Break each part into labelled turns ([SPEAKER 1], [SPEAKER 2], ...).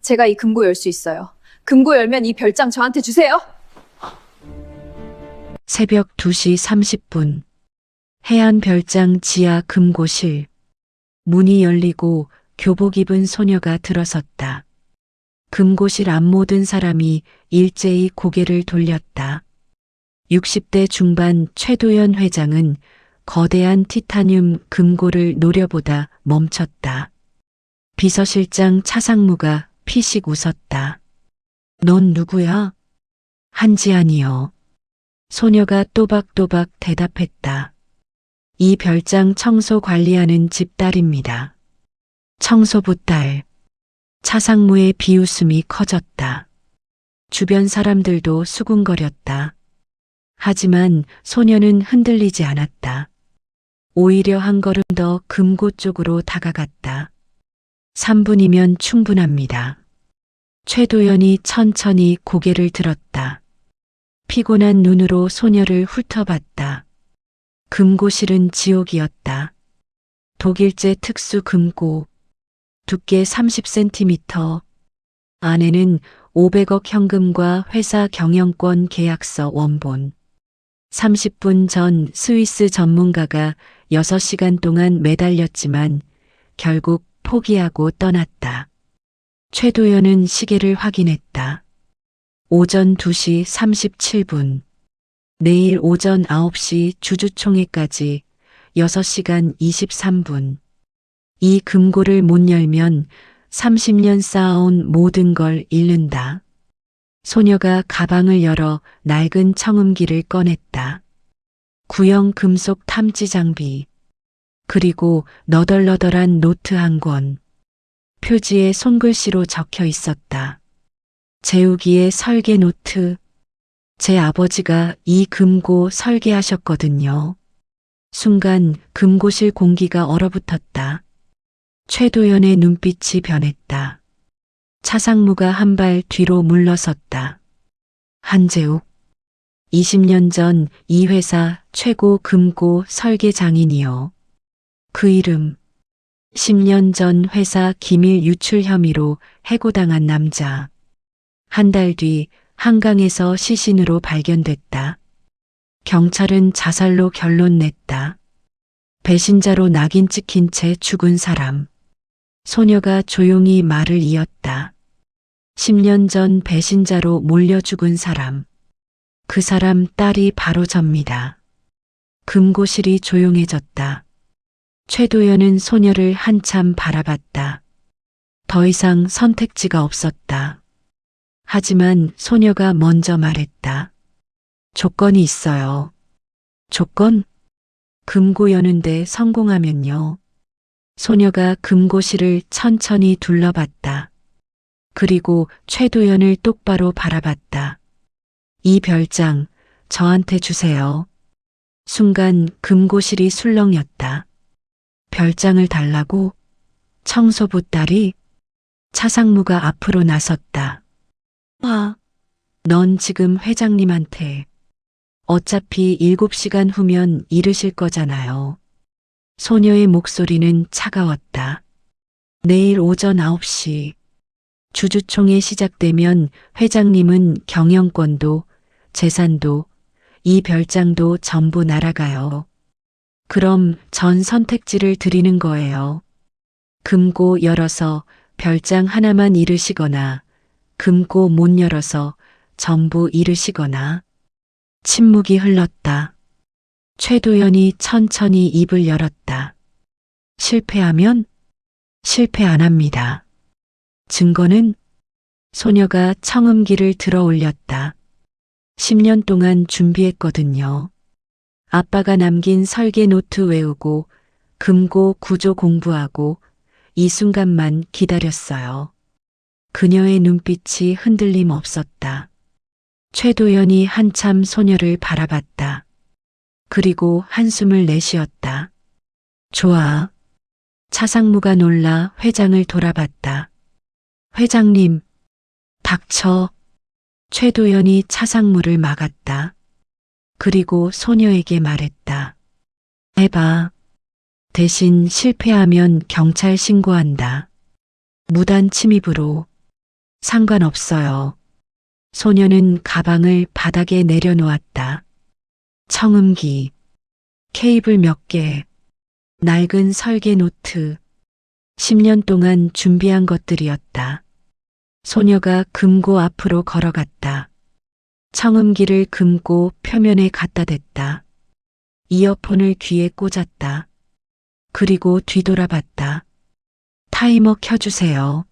[SPEAKER 1] 제가 이 금고 열 수 있어요. 금고 열면 이 별장 저한테 주세요.
[SPEAKER 2] 새벽 2시 30분. 해안별장 지하 금고실. 문이 열리고 교복 입은 소녀가 들어섰다. 금고실 앞 모든 사람이 일제히 고개를 돌렸다. 60대 중반 최도연 회장은 거대한 티타늄 금고를 노려보다 멈췄다. 비서실장 차상무가 피식 웃었다. 넌 누구야? 한지안이요. 소녀가 또박또박 대답했다. 이 별장 청소 관리하는 집딸입니다. 청소부 딸. 차상무의 비웃음이 커졌다. 주변 사람들도 수군거렸다. 하지만 소녀는 흔들리지 않았다. 오히려 한 걸음 더 금고 쪽으로 다가갔다. 3분이면 충분합니다. 최도연이 천천히 고개를 들었다. 피곤한 눈으로 소녀를 훑어봤다. 금고실은 지옥이었다. 독일제 특수 금고, 두께 30cm, 안에는 500억 현금과 회사 경영권 계약서 원본. 30분 전 스위스 전문가가 6시간 동안 매달렸지만 결국 포기하고 떠났다. 최도연은 시계를 확인했다. 오전 2시 37분. 내일 오전 9시 주주총회까지 6시간 23분. 이 금고를 못 열면 30년 쌓아온 모든 걸 잃는다. 소녀가 가방을 열어 낡은 청음기를 꺼냈다. 구형 금속 탐지 장비. 그리고 너덜너덜한 노트 한 권. 표지에 손글씨로 적혀 있었다. 재우기의 설계 노트. 제 아버지가 이 금고 설계하셨거든요. 순간 금고실 공기가 얼어붙었다. 최도연의 눈빛이 변했다. 차상무가 한 발 뒤로 물러섰다. 한재욱. 20년 전 이 회사 최고 금고 설계 장인이요. 그 이름. 10년 전 회사 기밀 유출 혐의로 해고당한 남자. 한 달 뒤 한강에서 시신으로 발견됐다. 경찰은 자살로 결론 냈다. 배신자로 낙인 찍힌 채 죽은 사람. 소녀가 조용히 말을 이었다. 10년 전 배신자로 몰려 죽은 사람. 그 사람 딸이 바로 접니다. 금고실이 조용해졌다. 최도연은 소녀를 한참 바라봤다. 더 이상 선택지가 없었다. 하지만 소녀가 먼저 말했다. 조건이 있어요. 조건? 금고 여는데 성공하면요. 소녀가 금고실을 천천히 둘러봤다. 그리고 최도연을 똑바로 바라봤다. 이 별장 저한테 주세요. 순간 금고실이 술렁였다. 별장을 달라고? 청소부 딸이? 차상무가 앞으로 나섰다. 넌 지금 회장님한테 어차피 7시간 후면 잃으실 거잖아요. 소녀의 목소리는 차가웠다. 내일 오전 9시. 주주총회 시작되면 회장님은 경영권도 재산도 이 별장도 전부 날아가요. 그럼 전 선택지를 드리는 거예요. 금고 열어서 별장 하나만 잃으시거나 금고 못 열어서 전부 잃으시거나. 침묵이 흘렀다. 최도연이 천천히 입을 열었다. 실패하면? 실패 안 합니다. 증거는? 소녀가 청음기를 들어 올렸다. 10년 동안 준비했거든요. 아빠가 남긴 설계 노트 외우고 금고 구조 공부하고 이 순간만 기다렸어요. 그녀의 눈빛이 흔들림 없었다. 최도연이 한참 소녀를 바라봤다. 그리고 한숨을 내쉬었다. 좋아. 차상무가 놀라 회장을 돌아봤다. 회장님, 닥쳐. 최도연이 차상무를 막았다. 그리고 소녀에게 말했다. 해봐. 대신 실패하면 경찰 신고한다. 무단 침입으로. 상관없어요. 소녀는 가방을 바닥에 내려놓았다. 청음기, 케이블 몇 개, 낡은 설계 노트, 10년 동안 준비한 것들이었다. 소녀가 금고 앞으로 걸어갔다. 청음기를 금고 표면에 갖다 댔다. 이어폰을 귀에 꽂았다. 그리고 뒤돌아봤다. 타이머 켜주세요.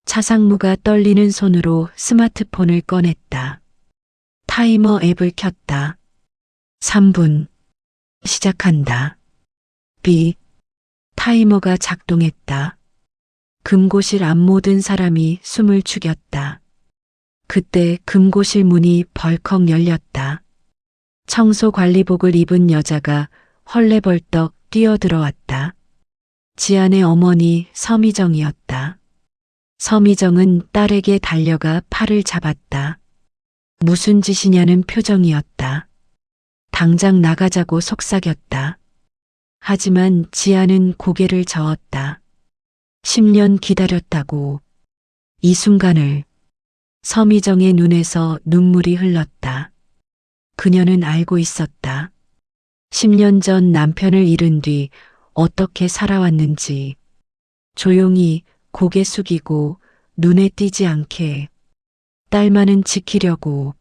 [SPEAKER 2] 차상무가 떨리는 손으로 스마트폰을 꺼냈다. 타이머 앱을 켰다. 3분. 시작한다. 비. 타이머가 작동했다. 금고실 앞 모든 사람이 숨을 죽였다. 그때 금고실 문이 벌컥 열렸다. 청소관리복을 입은 여자가 헐레벌떡 뛰어들어왔다. 지안의 어머니 서미정이었다. 서미정은 딸에게 달려가 팔을 잡았다. 무슨 짓이냐는 표정이었다. 당장 나가자고 속삭였다. 하지만 지안은 고개를 저었다. 10년 기다렸다고. 이 순간을. 서미정의 눈에서 눈물이 흘렀다. 그녀는 알고 있었다. 10년 전 남편을 잃은 뒤 어떻게 살아왔는지. 조용히 고개 숙이고 눈에 띄지 않게. 딸만은 지키려고.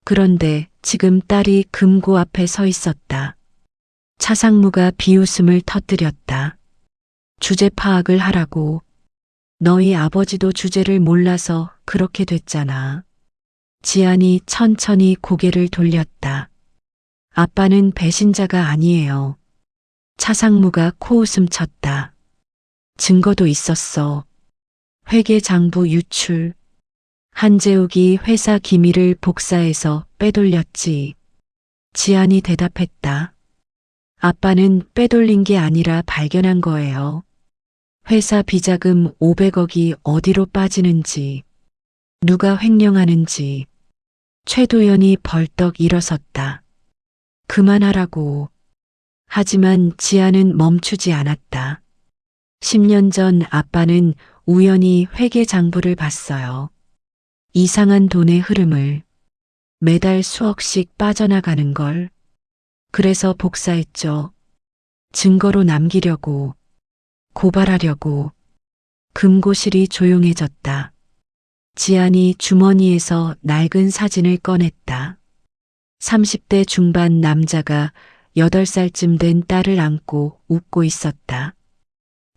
[SPEAKER 2] 그런데 지금 딸이 금고 앞에 서 있었다. 차상무가 비웃음을 터뜨렸다. 주제 파악을 하라고. 너희 아버지도 주제를 몰라서 그렇게 됐잖아. 지안이 천천히 고개를 돌렸다. 아빠는 배신자가 아니에요. 차상무가 코웃음 쳤다. 증거도 있었어. 회계장부 유출. 한재욱이 회사 기밀을 복사해서 빼돌렸지. 지안이 대답했다. 아빠는 빼돌린 게 아니라 발견한 거예요. 회사 비자금 500억이 어디로 빠지는지, 누가 횡령하는지. 최도연이 벌떡 일어섰다. 그만하라고. 하지만 지안은 멈추지 않았다. 10년 전 아빠는 우연히 회계장부를 봤어요. 이상한 돈의 흐름을. 매달 수억씩 빠져나가는 걸. 그래서 복사했죠. 증거로 남기려고. 고발하려고. 금고실이 조용해졌다. 지안이 주머니에서 낡은 사진을 꺼냈다. 30대 중반 남자가 8살쯤 된 딸을 안고 웃고 있었다.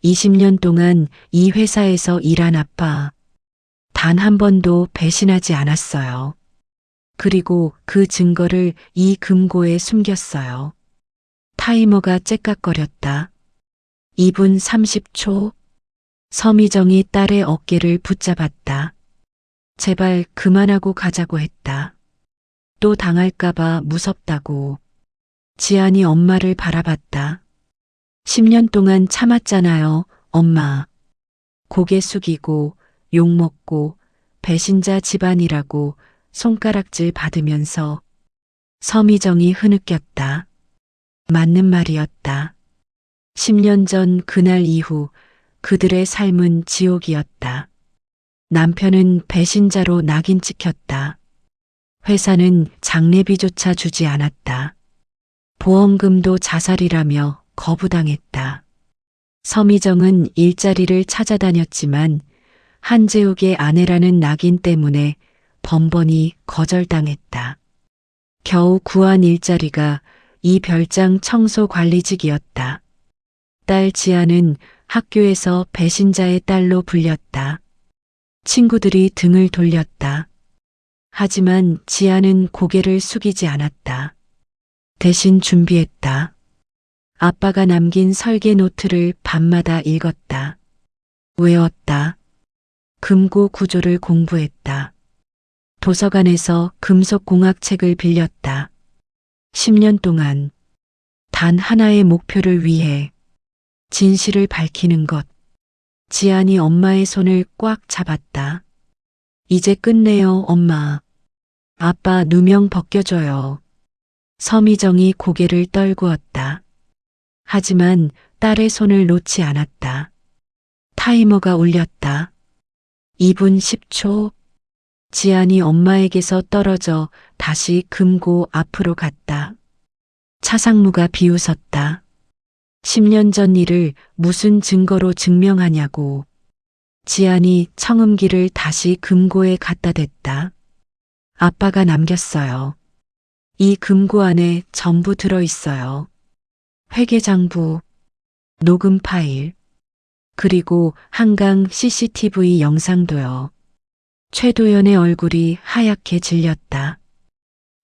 [SPEAKER 2] 20년 동안 이 회사에서 일한 아빠. 단 한 번도 배신하지 않았어요. 그리고 그 증거를 이 금고에 숨겼어요. 타이머가 째깍거렸다. 2분 30초. 서미정이 딸의 어깨를 붙잡았다. 제발 그만하고 가자고 했다. 또 당할까봐 무섭다고. 지안이 엄마를 바라봤다. 10년 동안 참았잖아요, 엄마. 고개 숙이고 욕먹고 배신자 집안이라고 손가락질 받으면서. 서미정이 흐느꼈다. 맞는 말이었다. 10년 전 그날 이후 그들의 삶은 지옥이었다. 남편은 배신자로 낙인 찍혔다. 회사는 장례비조차 주지 않았다. 보험금도 자살이라며 거부당했다. 서미정은 일자리를 찾아다녔지만 한재욱의 아내라는 낙인 때문에 번번이 거절당했다. 겨우 구한 일자리가 이 별장 청소관리직이었다. 딸 지아는 학교에서 배신자의 딸로 불렸다. 친구들이 등을 돌렸다. 하지만 지아는 고개를 숙이지 않았다. 대신 준비했다. 아빠가 남긴 설계 노트를 밤마다 읽었다. 외웠다. 금고 구조를 공부했다. 도서관에서 금속공학책을 빌렸다. 10년 동안 단 하나의 목표를 위해. 진실을 밝히는 것. 지안이 엄마의 손을 꽉 잡았다. 이제 끝내요, 엄마. 아빠 누명 벗겨줘요. 서미정이 고개를 떨구었다. 하지만 딸의 손을 놓지 않았다. 타이머가 울렸다. 2분 10초. 지안이 엄마에게서 떨어져 다시 금고 앞으로 갔다. 차상무가 비웃었다. 10년 전 일을 무슨 증거로 증명하냐고. 지안이 청음기를 다시 금고에 갖다 댔다. 아빠가 남겼어요. 이 금고 안에 전부 들어있어요. 회계장부, 녹음 파일, 그리고 한강 CCTV 영상도요. 최도연의 얼굴이 하얗게 질렸다.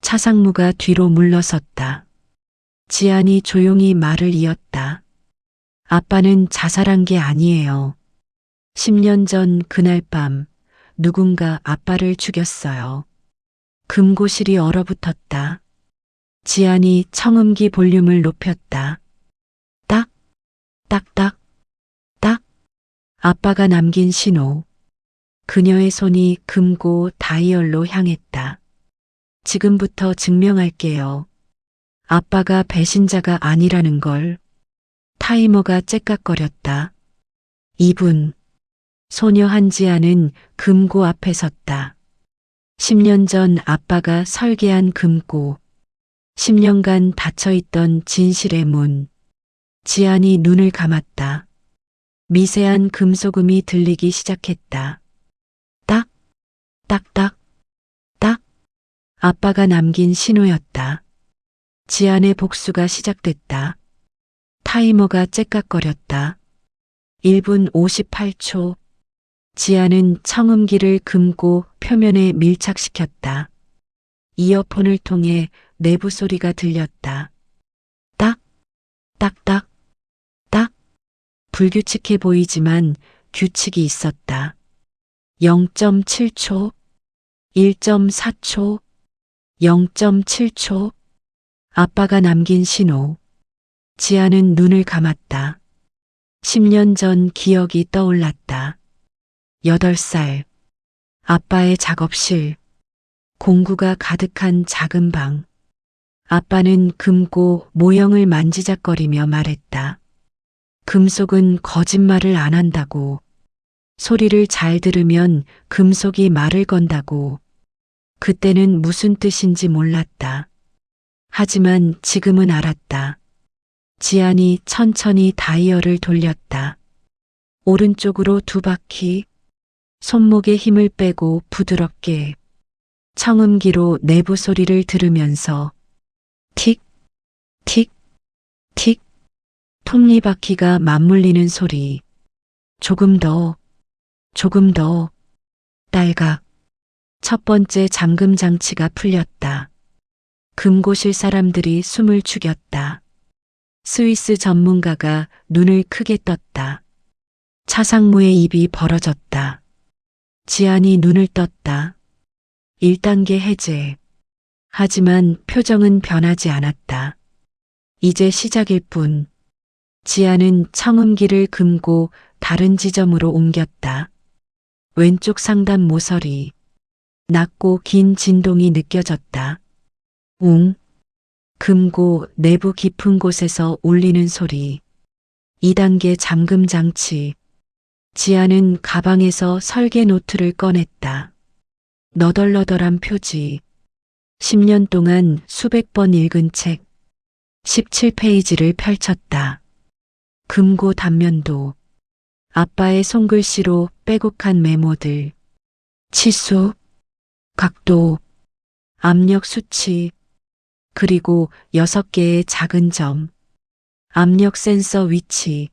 [SPEAKER 2] 차상무가 뒤로 물러섰다. 지안이 조용히 말을 이었다. 아빠는 자살한 게 아니에요. 10년 전 그날 밤 누군가 아빠를 죽였어요. 금고실이 얼어붙었다. 지안이 청음기 볼륨을 높였다. 딱, 딱딱, 딱. 아빠가 남긴 신호. 그녀의 손이 금고 다이얼로 향했다. 지금부터 증명할게요. 아빠가 배신자가 아니라는 걸. 타이머가 째깍거렸다. 2분. 소녀 한지아는 금고 앞에 섰다. 10년 전 아빠가 설계한 금고. 10년간 닫혀있던 진실의 문. 지안이 눈을 감았다. 미세한 금소금이 들리기 시작했다. 딱, 딱딱, 딱. 아빠가 남긴 신호였다. 지안의 복수가 시작됐다. 타이머가 째깍거렸다. 1분 58초. 지안은 청음기를 금고 표면에 밀착시켰다. 이어폰을 통해 내부 소리가 들렸다. 딱, 딱딱, 딱. 불규칙해 보이지만 규칙이 있었다. 0.7초, 1.4초, 0.7초. 아빠가 남긴 신호. 지안은 눈을 감았다. 10년 전 기억이 떠올랐다. 8살. 아빠의 작업실. 공구가 가득한 작은 방. 아빠는 금고 모형을 만지작거리며 말했다. 금속은 거짓말을 안 한다고. 소리를 잘 들으면 금속이 말을 건다고. 그때는 무슨 뜻인지 몰랐다. 하지만 지금은 알았다. 지안이 천천히 다이얼을 돌렸다. 오른쪽으로 2바퀴. 손목에 힘을 빼고 부드럽게. 청음기로 내부 소리를 들으면서 틱, 틱, 틱. 톱니바퀴가 맞물리는 소리. 조금 더, 조금 더. 딸각. 첫 번째 잠금 장치가 풀렸다. 금고실 사람들이 숨을 죽였다. 스위스 전문가가 눈을 크게 떴다. 차상무의 입이 벌어졌다. 지안이 눈을 떴다. 1단계 해제. 하지만 표정은 변하지 않았다. 이제 시작일 뿐. 지안은 청음기를 금고 다른 지점으로 옮겼다. 왼쪽 상단 모서리. 낮고 긴 진동이 느껴졌다. 웅. 금고 내부 깊은 곳에서 울리는 소리. 2단계 잠금 장치. 지안은 가방에서 설계 노트를 꺼냈다. 너덜너덜한 표지. 10년 동안 수백 번 읽은 책. 17페이지를 펼쳤다. 금고 단면도. 아빠의 손글씨로 빼곡한 메모들. 치수, 각도, 압력 수치, 그리고 6개의 작은 점. 압력 센서 위치.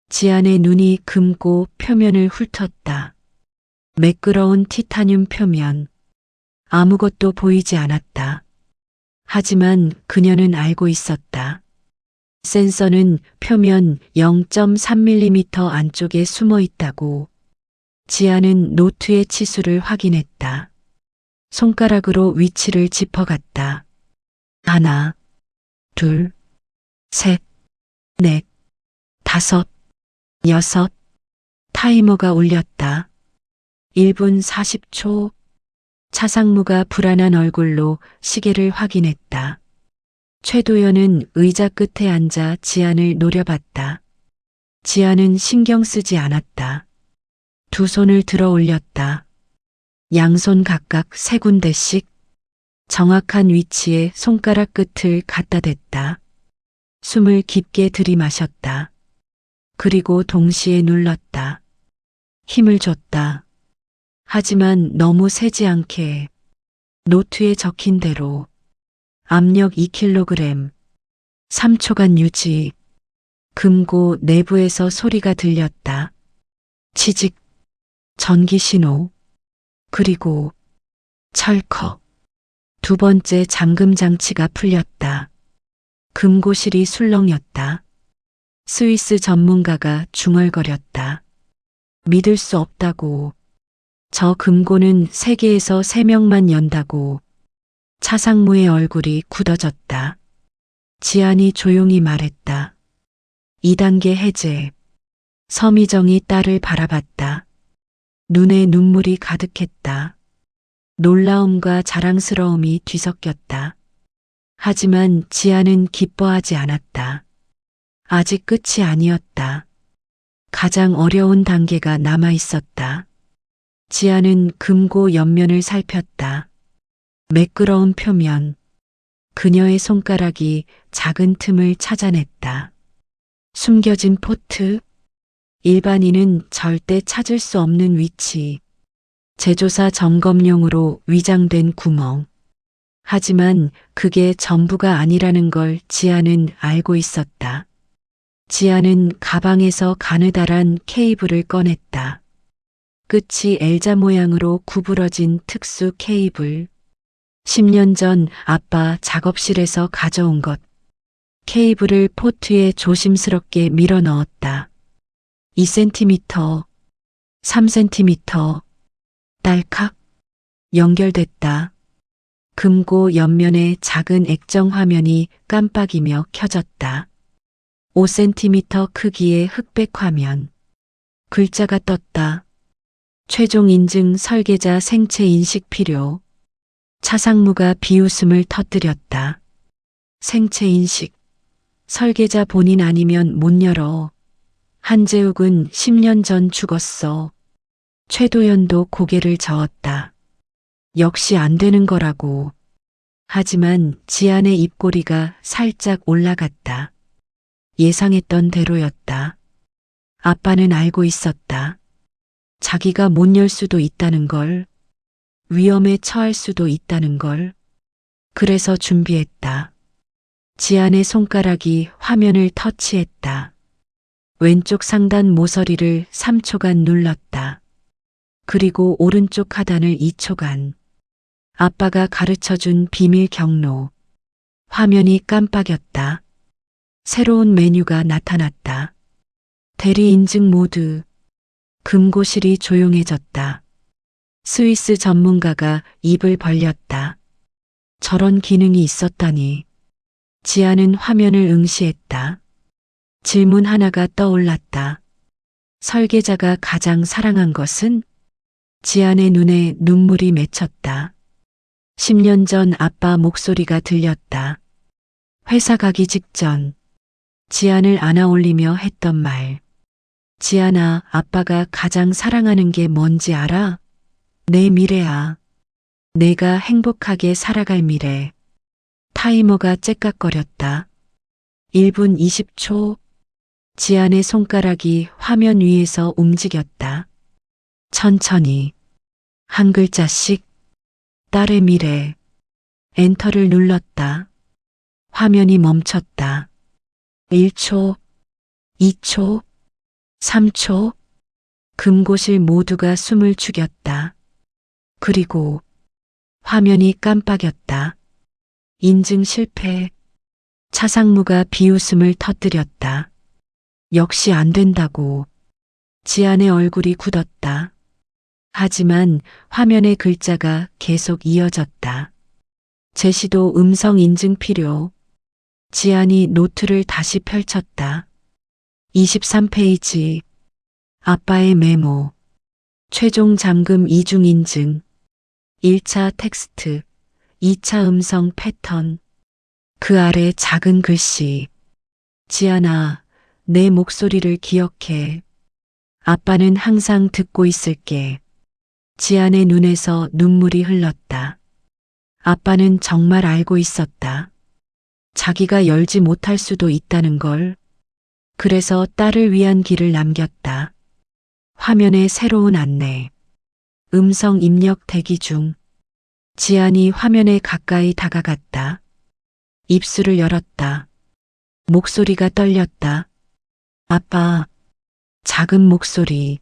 [SPEAKER 2] 지안의 눈이 금고 표면을 훑었다. 매끄러운 티타늄 표면. 아무것도 보이지 않았다. 하지만 그녀는 알고 있었다. 센서는 표면 0.3mm 안쪽에 숨어 있다고. 지안은 노트의 치수를 확인했다. 손가락으로 위치를 짚어갔다. 1, 2, 3, 4, 5, 6. 타이머가 울렸다. 1분 40초. 차상무가 불안한 얼굴로 시계를 확인했다. 최도연은 의자 끝에 앉아 지안을 노려봤다. 지안은 신경 쓰지 않았다. 두 손을 들어 올렸다. 양손 각각 3군데씩 정확한 위치에 손가락 끝을 갖다 댔다. 숨을 깊게 들이마셨다. 그리고 동시에 눌렀다. 힘을 줬다. 하지만 너무 세지 않게 노트에 적힌 대로 압력 2kg, 3초간 유지. 금고 내부에서 소리가 들렸다. 치직, 전기 신호, 그리고 철컥. 두 번째 잠금 장치가 풀렸다. 금고실이 술렁였다. 스위스 전문가가 중얼거렸다. 믿을 수 없다고. 저 금고는 세계에서 3명만 연다고. 차상무의 얼굴이 굳어졌다. 지안이 조용히 말했다. 2단계 해제. 서미정이 딸을 바라봤다. 눈에 눈물이 가득했다. 놀라움과 자랑스러움이 뒤섞였다. 하지만 지안은 기뻐하지 않았다. 아직 끝이 아니었다. 가장 어려운 단계가 남아 있었다. 지안은 금고 옆면을 살폈다. 매끄러운 표면. 그녀의 손가락이 작은 틈을 찾아냈다. 숨겨진 포트. 일반인은 절대 찾을 수 없는 위치. 제조사 점검용으로 위장된 구멍. 하지만 그게 전부가 아니라는 걸 지안은 알고 있었다. 지안은 가방에서 가느다란 케이블을 꺼냈다. 끝이 L자 모양으로 구부러진 특수 케이블. 10년 전 아빠 작업실에서 가져온 것. 케이블을 포트에 조심스럽게 밀어 넣었다. 2cm, 3cm, 딸칵, 연결됐다. 금고 옆면에 작은 액정 화면이 깜빡이며 켜졌다. 5cm 크기의 흑백 화면. 글자가 떴다. 최종 인증 설계자 생체 인식 필요. 차상무가 비웃음을 터뜨렸다. 생체 인식. 설계자 본인 아니면 못 열어. 한재욱은 10년 전 죽었어. 최도연도 고개를 저었다. 역시 안 되는 거라고. 하지만 지안의 입꼬리가 살짝 올라갔다. 예상했던 대로였다. 아빠는 알고 있었다. 자기가 못 열 수도 있다는 걸. 위험에 처할 수도 있다는 걸. 그래서 준비했다. 지안의 손가락이 화면을 터치했다. 왼쪽 상단 모서리를 3초간 눌렀다. 그리고 오른쪽 하단을 2초간. 아빠가 가르쳐준 비밀 경로. 화면이 깜빡였다. 새로운 메뉴가 나타났다. 대리 인증 모드. 금고실이 조용해졌다. 스위스 전문가가 입을 벌렸다. 저런 기능이 있었다니. 지안은 화면을 응시했다. 질문 하나가 떠올랐다. 설계자가 가장 사랑한 것은? 지안의 눈에 눈물이 맺혔다. 10년 전 아빠 목소리가 들렸다. 회사 가기 직전. 지안을 안아올리며 했던 말. 지안아, 아빠가 가장 사랑하는 게 뭔지 알아? 내 미래야. 내가 행복하게 살아갈 미래. 타이머가 째깍거렸다. 1분 20초. 지안의 손가락이 화면 위에서 움직였다. 천천히. 한 글자씩. 딸의 미래. 엔터를 눌렀다. 화면이 멈췄다. 1초, 2초, 3초. 금고실 모두가 숨을 죽였다. 그리고 화면이 깜빡였다. 인증 실패. 차상무가 비웃음을 터뜨렸다. 역시 안 된다고. 지안의 얼굴이 굳었다. 하지만 화면의 글자가 계속 이어졌다. 제시도 음성 인증 필요. 지안이 노트를 다시 펼쳤다. 23페이지. 아빠의 메모. 최종 잠금 이중 인증. 1차 텍스트. 2차 음성 패턴. 그 아래 작은 글씨. 지안아, 내 목소리를 기억해. 아빠는 항상 듣고 있을게. 지안의 눈에서 눈물이 흘렀다. 아빠는 정말 알고 있었다. 자기가 열지 못할 수도 있다는 걸. 그래서 딸을 위한 길을 남겼다. 화면에 새로운 안내. 음성 입력 대기 중. 지안이 화면에 가까이 다가갔다. 입술을 열었다. 목소리가 떨렸다. 아빠. 작은 목소리.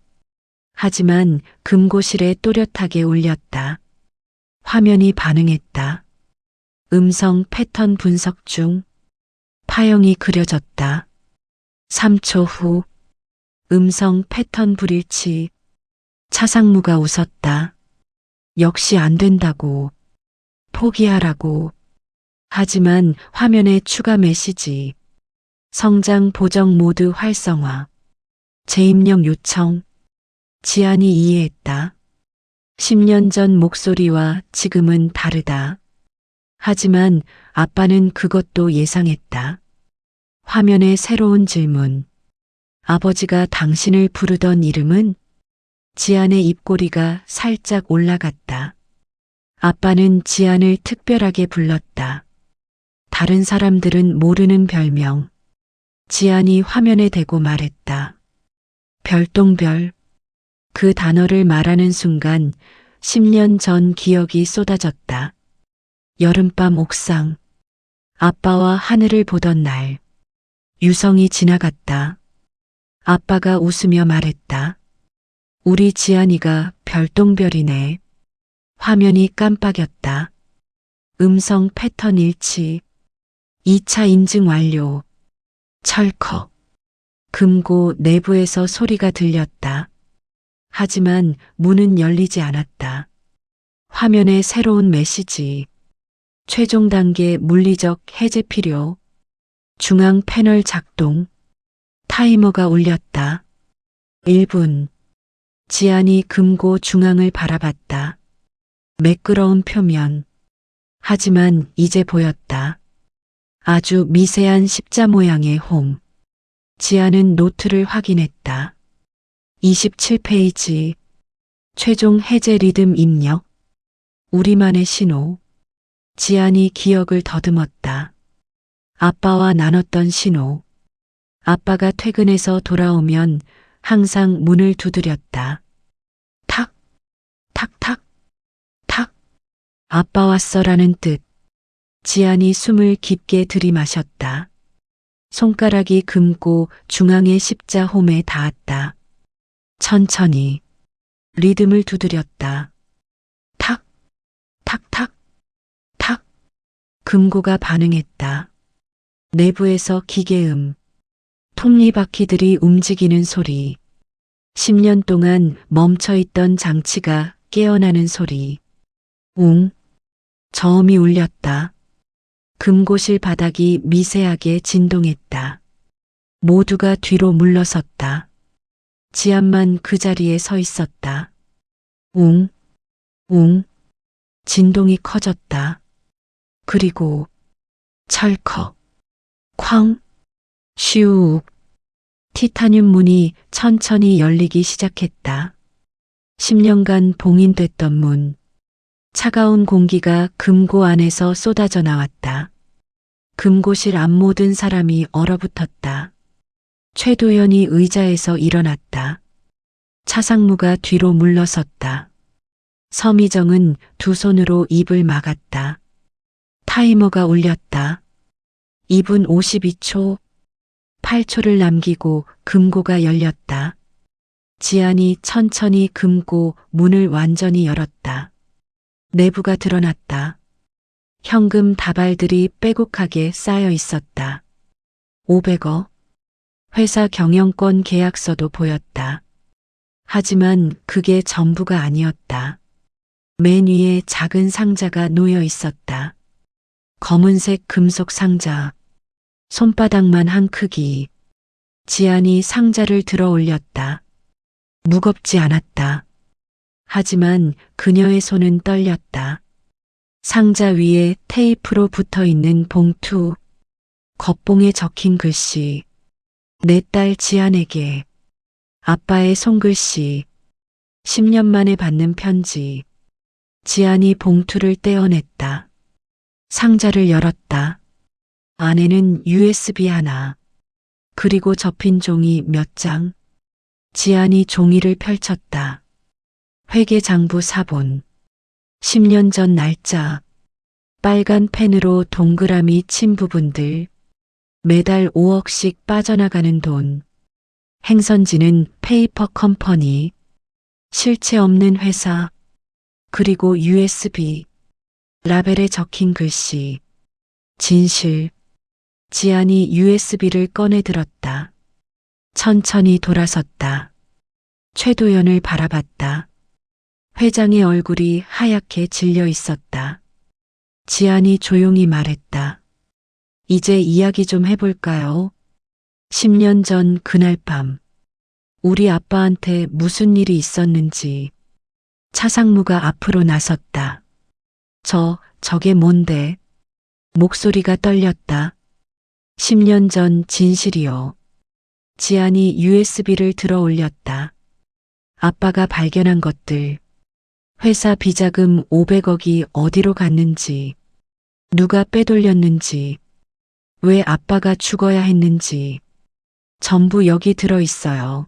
[SPEAKER 2] 하지만 금고실에 또렷하게 울렸다. 화면이 반응했다. 음성 패턴 분석 중. 파형이 그려졌다. 3초 후. 음성 패턴 불일치. 차상무가 웃었다. 역시 안 된다고. 포기하라고. 하지만 화면에 추가 메시지. 성장 보정 모드 활성화. 재입력 요청. 지안이 이해했다. 10년 전 목소리와 지금은 다르다. 하지만 아빠는 그것도 예상했다. 화면에 새로운 질문. 아버지가 당신을 부르던 이름은? 지안의 입꼬리가 살짝 올라갔다. 아빠는 지안을 특별하게 불렀다. 다른 사람들은 모르는 별명. 지안이 화면에 대고 말했다. 별똥별. 그 단어를 말하는 순간 10년 전 기억이 쏟아졌다. 여름밤 옥상. 아빠와 하늘을 보던 날. 유성이 지나갔다. 아빠가 웃으며 말했다. 우리 지안이가 별똥별이네. 화면이 깜빡였다. 음성 패턴 일치. 2차 인증 완료. 철컥. 금고 내부에서 소리가 들렸다. 하지만 문은 열리지 않았다. 화면에 새로운 메시지. 최종 단계 물리적 해제 필요. 중앙 패널 작동. 타이머가 울렸다. 1분. 지안이 금고 중앙을 바라봤다. 매끄러운 표면. 하지만 이제 보였다. 아주 미세한 십자 모양의 홈. 지안은 노트를 확인했다. 27페이지. 최종 해제 리듬 입력. 우리만의 신호. 지안이 기억을 더듬었다. 아빠와 나눴던 신호. 아빠가 퇴근해서 돌아오면 항상 문을 두드렸다. 탁, 탁탁, 탁. 아빠 왔어라는 뜻. 지안이 숨을 깊게 들이마셨다. 손가락이 금고 중앙의 십자 홈에 닿았다. 천천히 리듬을 두드렸다. 탁, 탁탁, 탁. 금고가 반응했다. 내부에서 기계음. 톱니바퀴들이 움직이는 소리. 10년 동안 멈춰있던 장치가 깨어나는 소리. 웅. 저음이 울렸다. 금고실 바닥이 미세하게 진동했다. 모두가 뒤로 물러섰다. 지안만 그 자리에 서 있었다. 웅, 웅. 진동이 커졌다. 그리고 철컥, 쾅, 슈욱. 티타늄 문이 천천히 열리기 시작했다. 10년간 봉인됐던 문. 차가운 공기가 금고 안에서 쏟아져 나왔다. 금고실 앞 모든 사람이 얼어붙었다. 최도연이 의자에서 일어났다. 차상무가 뒤로 물러섰다. 서미정은 두 손으로 입을 막았다. 타이머가 울렸다. 2분 52초. 8초를 남기고 금고가 열렸다. 지안이 천천히 금고 문을 완전히 열었다. 내부가 드러났다. 현금 다발들이 빼곡하게 쌓여 있었다. 500억. 회사 경영권 계약서도 보였다. 하지만 그게 전부가 아니었다. 맨 위에 작은 상자가 놓여 있었다. 검은색 금속 상자. 손바닥만 한 크기. 지안이 상자를 들어 올렸다. 무겁지 않았다. 하지만 그녀의 손은 떨렸다. 상자 위에 테이프로 붙어 있는 봉투. 겉봉에 적힌 글씨. 내 딸 지안에게. 아빠의 손글씨. 10년 만에 받는 편지. 지안이 봉투를 떼어냈다. 상자를 열었다. 안에는 USB 하나. 그리고 접힌 종이 몇 장. 지안이 종이를 펼쳤다. 회계장부 사본. 10년 전 날짜. 빨간 펜으로 동그라미 친 부분들. 매달 5억씩 빠져나가는 돈. 행선지는 페이퍼 컴퍼니. 실체 없는 회사. 그리고 USB. 라벨에 적힌 글씨. 진실. 지안이 USB를 꺼내 들었다. 천천히 돌아섰다. 최도연을 바라봤다. 회장의 얼굴이 하얗게 질려 있었다. 지안이 조용히 말했다. 이제 이야기 좀 해볼까요? 10년 전 그날 밤, 우리 아빠한테 무슨 일이 있었는지. 차상무가 앞으로 나섰다. 저게 뭔데? 목소리가 떨렸다. 10년 전 진실이요. 지안이 USB를 들어 올렸다. 아빠가 발견한 것들. 회사 비자금 500억이 어디로 갔는지, 누가 빼돌렸는지, 왜 아빠가 죽어야 했는지, 전부 여기 들어 있어요.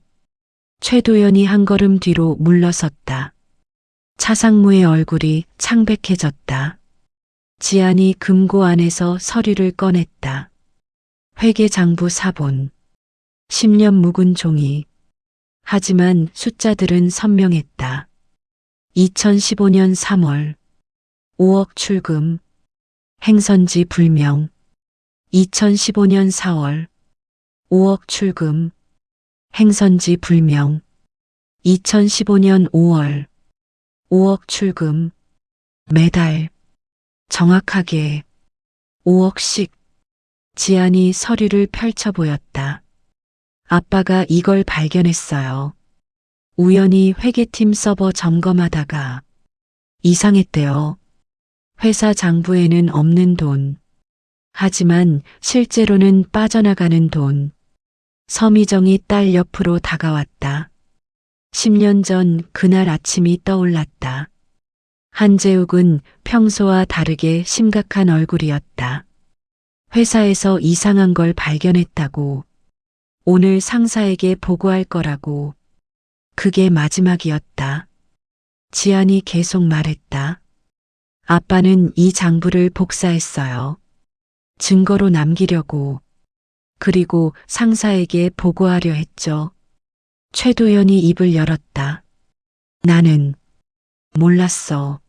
[SPEAKER 2] 최도연이 한 걸음 뒤로 물러섰다. 차상무의 얼굴이 창백해졌다. 지안이 금고 안에서 서류를 꺼냈다. 회계장부 사본. 10년 묵은 종이. 하지만 숫자들은 선명했다. 2015년 3월. 5억 출금. 행선지 불명. 2015년 4월. 5억 출금. 행선지 불명. 2015년 5월. 5억 출금. 매달. 정확하게 5억씩. 지안이 서류를 펼쳐 보였다. 아빠가 이걸 발견했어요. 우연히 회계팀 서버 점검하다가 이상했대요. 회사 장부에는 없는 돈. 하지만 실제로는 빠져나가는 돈. 서미정이 딸 옆으로 다가왔다. 10년 전 그날 아침이 떠올랐다. 한재욱은 평소와 다르게 심각한 얼굴이었다. 회사에서 이상한 걸 발견했다고. 오늘 상사에게 보고할 거라고. 그게 마지막이었다. 지안이 계속 말했다. 아빠는 이 장부를 복사했어요. 증거로 남기려고. 그리고 상사에게 보고하려 했죠. 최도연이 입을 열었다. 나는 몰랐어.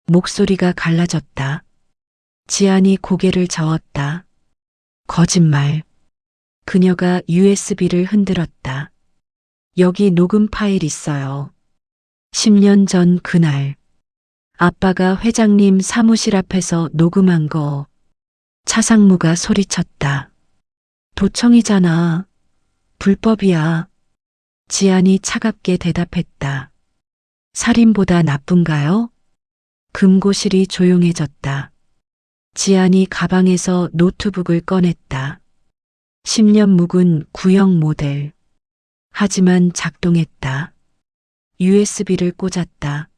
[SPEAKER 2] 목소리가 갈라졌다. 지안이 고개를 저었다. 거짓말. 그녀가 USB를 흔들었다. 여기 녹음 파일 있어요. 10년 전 그날. 아빠가 회장님 사무실 앞에서 녹음한 거. 차상무가 소리쳤다. 도청이잖아. 불법이야. 지안이 차갑게 대답했다. 살인보다 나쁜가요? 금고실이 조용해졌다. 지안이 가방에서 노트북을 꺼냈다. 10년 묵은 구형 모델. 하지만 작동했다. USB를 꽂았다.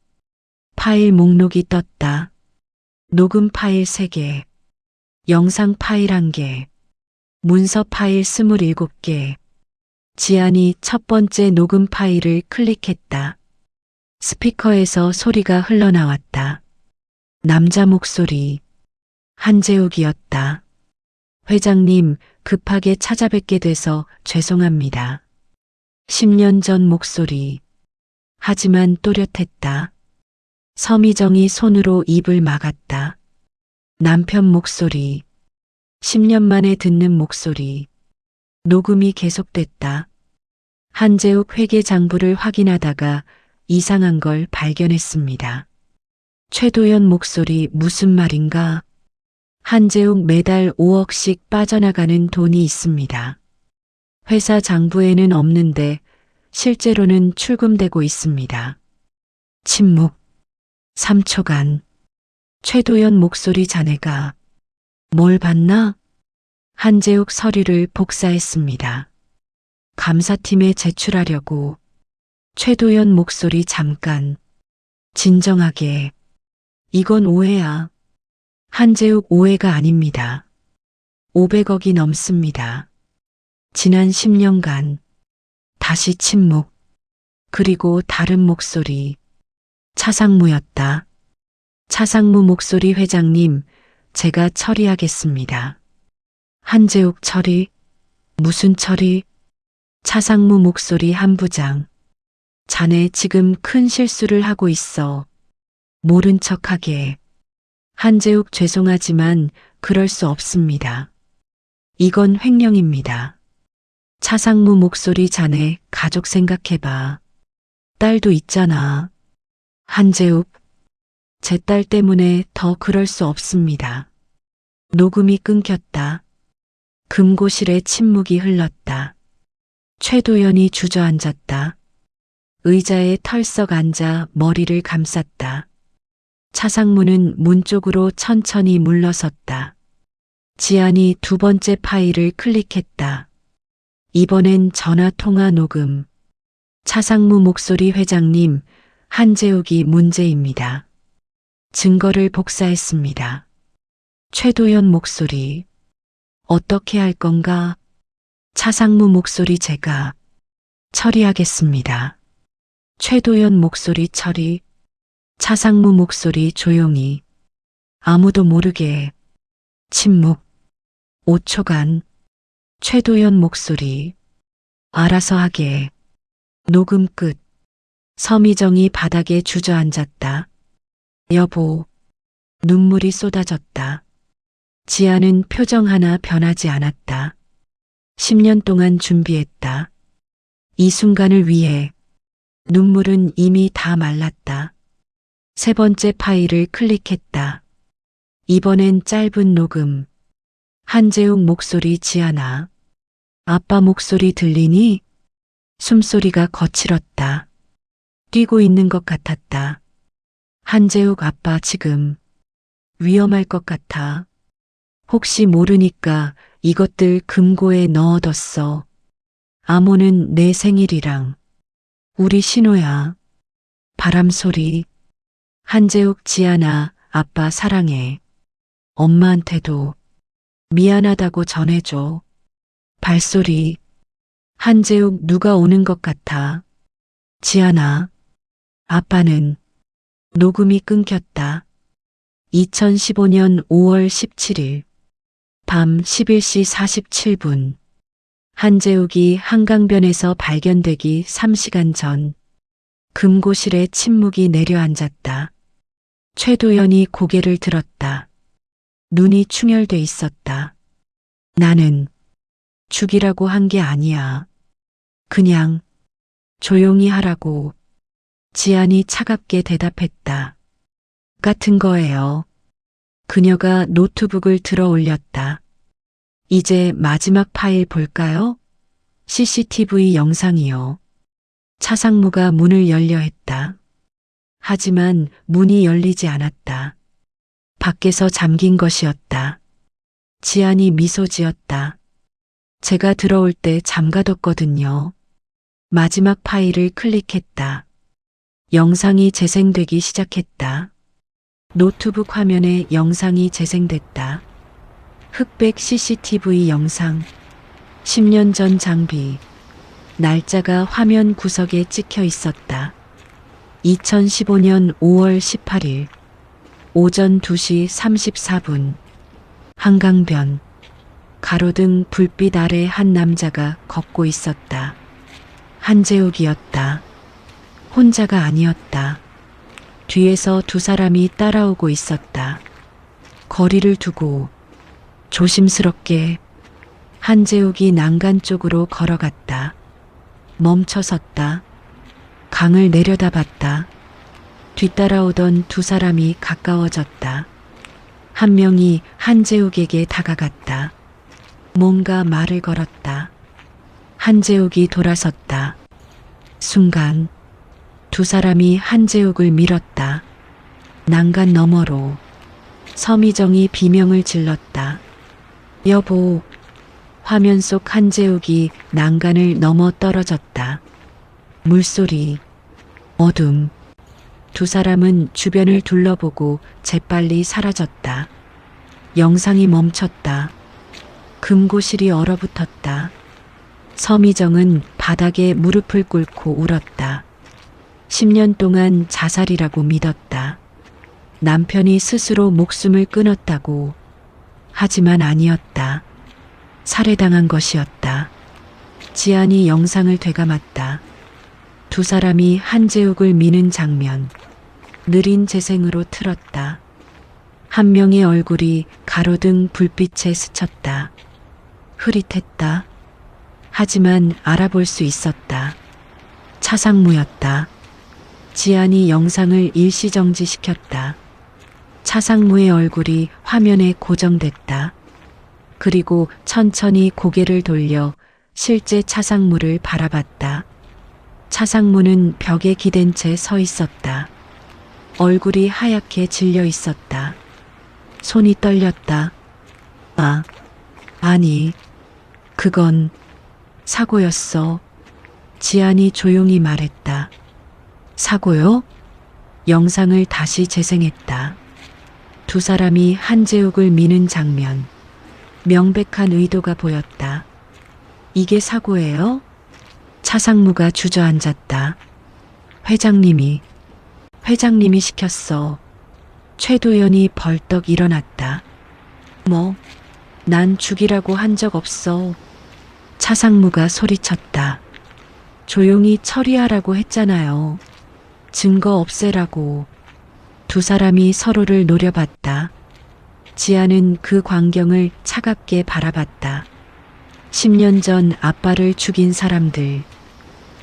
[SPEAKER 2] 파일 목록이 떴다. 녹음 파일 3개. 영상 파일 1개. 문서 파일 27개. 지안이 첫 번째 녹음 파일을 클릭했다. 스피커에서 소리가 흘러나왔다. 남자 목소리. 한재욱이었다. 회장님, 급하게 찾아뵙게 돼서 죄송합니다. 10년 전 목소리. 하지만 또렷했다. 서미정이 손으로 입을 막았다. 남편 목소리. 10년 만에 듣는 목소리. 녹음이 계속됐다. 한재욱 회계장부를 확인하다가 이상한 걸 발견했습니다. 최도연 목소리 무슨 말인가? 한재욱 매달 5억씩 빠져나가는 돈이 있습니다. 회사 장부에는 없는데 실제로는 출금되고 있습니다. 침묵. 3초간. 최도연 목소리 자네가 뭘 봤나? 한재욱 서류를 복사했습니다. 감사팀에 제출하려고. 최도연 목소리 잠깐. 진정하게. 이건 오해야. 한재욱 오해가 아닙니다. 500억이 넘습니다. 지난 10년간. 다시 침묵. 그리고 다른 목소리. 차상무였다. 차상무 목소리. 회장님, 제가 처리하겠습니다. 한재욱 처리? 무슨 처리? 차상무 목소리. 한 부장. 자네 지금 큰 실수를 하고 있어. 모른 척하게. 한재욱 죄송하지만 그럴 수 없습니다. 이건 횡령입니다. 차상무 목소리. 자네 가족 생각해봐. 딸도 있잖아. 한재욱. 제 딸 때문에 더 그럴 수 없습니다. 녹음이 끊겼다. 금고실에 침묵이 흘렀다. 최도연이 주저앉았다. 의자에 털썩 앉아 머리를 감쌌다. 차상무는 문 쪽으로 천천히 물러섰다. 지안이 두 번째 파일을 클릭했다. 이번엔 전화통화 녹음. 차상무 목소리. 회장님, 한재욱이 문제입니다. 증거를 복사했습니다. 최도연 목소리. 어떻게 할 건가? 차상무 목소리. 제가 처리하겠습니다. 최도연 목소리. 처리. 차상무 목소리. 조용히. 아무도 모르게. 침묵. 5초간. 최도연 목소리. 알아서 하게. 녹음 끝. 서미정이 바닥에 주저앉았다. 여보. 눈물이 쏟아졌다. 지아는 표정 하나 변하지 않았다. 10년 동안 준비했다. 이 순간을 위해. 눈물은 이미 다 말랐다. 세 번째 파일을 클릭했다. 이번엔 짧은 녹음. 한재욱 목소리. 지아나. 아빠 목소리 들리니? 숨소리가 거칠었다. 뛰고 있는 것 같았다. 한재욱 아빠 지금 위험할 것 같아. 혹시 모르니까 이것들 금고에 넣어뒀어. 암호는 내 생일이랑 우리 신호야. 바람소리. 한재욱. 지아나, 아빠 사랑해. 엄마한테도 미안하다고 전해줘. 발소리. 한재욱. 누가 오는 것 같아. 지아나. 아빠는. 녹음이 끊겼다. 2015년 5월 17일. 밤 11시 47분. 한재욱이 한강변에서 발견되기 3시간 전. 금고실에 침묵이 내려앉았다. 최도연이 고개를 들었다. 눈이 충혈돼 있었다. 나는 죽이라고 한 게 아니야. 그냥 조용히 하라고. 지안이 차갑게 대답했다. 같은 거예요. 그녀가 노트북을 들어 올렸다. 이제 마지막 파일 볼까요? CCTV 영상이요. 차상무가 문을 열려 했다. 하지만 문이 열리지 않았다. 밖에서 잠긴 것이었다. 지안이 미소 지었다. 제가 들어올 때 잠가뒀거든요. 마지막 파일을 클릭했다. 영상이 재생되기 시작했다. 노트북 화면에 영상이 재생됐다. 흑백 CCTV 영상. 10년 전 장비. 날짜가 화면 구석에 찍혀 있었다. 2015년 5월 18일. 오전 2시 34분. 한강변. 가로등 불빛 아래 한 남자가 걷고 있었다. 한재욱이었다. 혼자가 아니었다. 뒤에서 두 사람이 따라오고 있었다. 거리를 두고 조심스럽게. 한재욱이 난간 쪽으로 걸어갔다. 멈춰섰다. 강을 내려다봤다. 뒤따라오던 두 사람이 가까워졌다. 한 명이 한재욱에게 다가갔다. 뭔가 말을 걸었다. 한재욱이 돌아섰다. 순간 두 사람이 한재욱을 밀었다. 난간 너머로. 서미정이 비명을 질렀다. 여보. 화면 속 한재욱이 난간을 넘어 떨어졌다. 물소리, 어둠. 두 사람은 주변을 둘러보고 재빨리 사라졌다. 영상이 멈췄다. 금고실이 얼어붙었다. 서미정은 바닥에 무릎을 꿇고 울었다. 10년 동안 자살이라고 믿었다. 남편이 스스로 목숨을 끊었다고. 하지만 아니었다. 살해당한 것이었다. 지안이 영상을 되감았다. 두 사람이 한재욱을 미는 장면. 느린 재생으로 틀었다. 한 명의 얼굴이 가로등 불빛에 스쳤다. 흐릿했다. 하지만 알아볼 수 있었다. 차상무였다. 지안이 영상을 일시정지시켰다. 차상무의 얼굴이 화면에 고정됐다. 그리고 천천히 고개를 돌려 실제 차상무를 바라봤다. 차상무는 벽에 기댄 채 서 있었다. 얼굴이 하얗게 질려 있었다. 손이 떨렸다. 아니, 그건 사고였어. 지안이 조용히 말했다. 사고요? 영상을 다시 재생했다. 두 사람이 한재욱을 미는 장면. 명백한 의도가 보였다. 이게 사고예요? 차상무가 주저앉았다. 회장님이 시켰어. 최도연이 벌떡 일어났다. 난 죽이라고 한 적 없어. 차상무가 소리쳤다. 조용히 처리하라고 했잖아요. 증거 없애라고. 두 사람이 서로를 노려봤다. 지아는 그 광경을 차갑게 바라봤다. 10년 전 아빠를 죽인 사람들,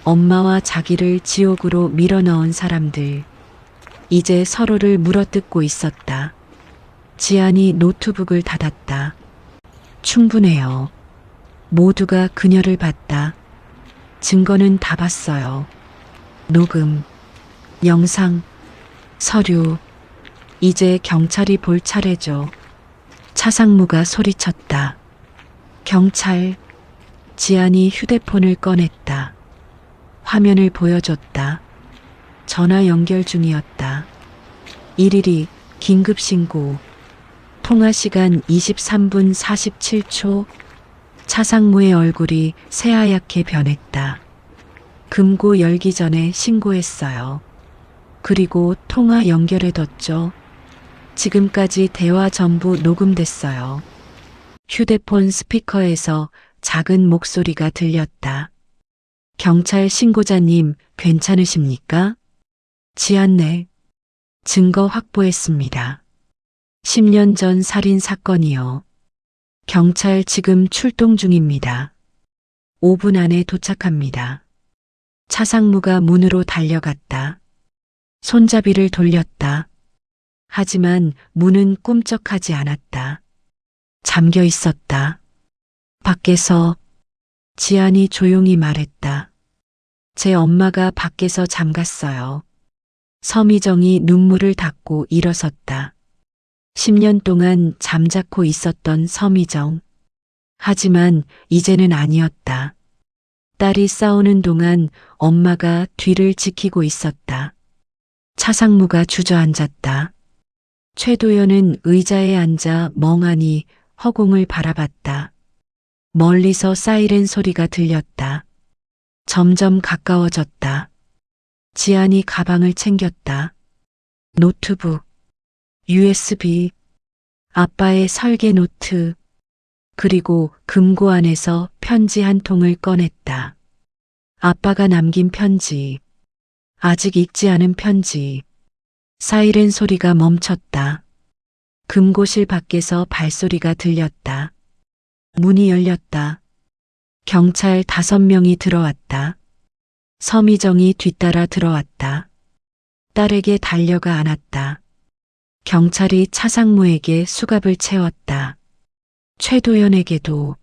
[SPEAKER 2] 엄마와 자기를 지옥으로 밀어넣은 사람들, 이제 서로를 물어뜯고 있었다. 지안이 노트북을 닫았다. 충분해요. 모두가 그녀를 봤다. 증거는 다 봤어요. 녹음, 영상, 서류. 이제 경찰이 볼 차례죠. 차상무가 소리쳤다. 경찰. 지안이 휴대폰을 꺼냈다. 화면을 보여줬다. 전화 연결 중이었다. 112 긴급신고. 통화 시간 23분 47초. 차상무의 얼굴이 새하얗게 변했다. 금고 열기 전에 신고했어요. 그리고 통화 연결해뒀죠. 지금까지 대화 전부 녹음됐어요. 휴대폰 스피커에서 작은 목소리가 들렸다. 경찰 신고자님, 괜찮으십니까? 지안네. 증거 확보했습니다. 10년 전 살인 사건이요. 경찰 지금 출동 중입니다. 5분 안에 도착합니다. 차상무가 문으로 달려갔다. 손잡이를 돌렸다. 하지만 문은 꿈쩍하지 않았다. 잠겨 있었다. 밖에서 지안이 조용히 말했다. 제 엄마가 밖에서 잠갔어요. 서미정이 눈물을 닦고 일어섰다. 10년 동안 잠자코 있었던 서미정. 하지만 이제는 아니었다. 딸이 싸우는 동안 엄마가 뒤를 지키고 있었다. 차상무가 주저앉았다. 최도연은 의자에 앉아 멍하니 허공을 바라봤다. 멀리서 사이렌 소리가 들렸다. 점점 가까워졌다. 지안이 가방을 챙겼다. 노트북, USB, 아빠의 설계 노트, 그리고 금고 안에서 편지 한 통을 꺼냈다. 아빠가 남긴 편지, 아직 읽지 않은 편지. 사이렌 소리가 멈췄다. 금고실 밖에서 발소리가 들렸다. 문이 열렸다. 경찰 5명이 들어왔다. 서미정이 뒤따라 들어왔다. 딸에게 달려가 안았다. 경찰이 차상무에게 수갑을 채웠다. 최도연에게도.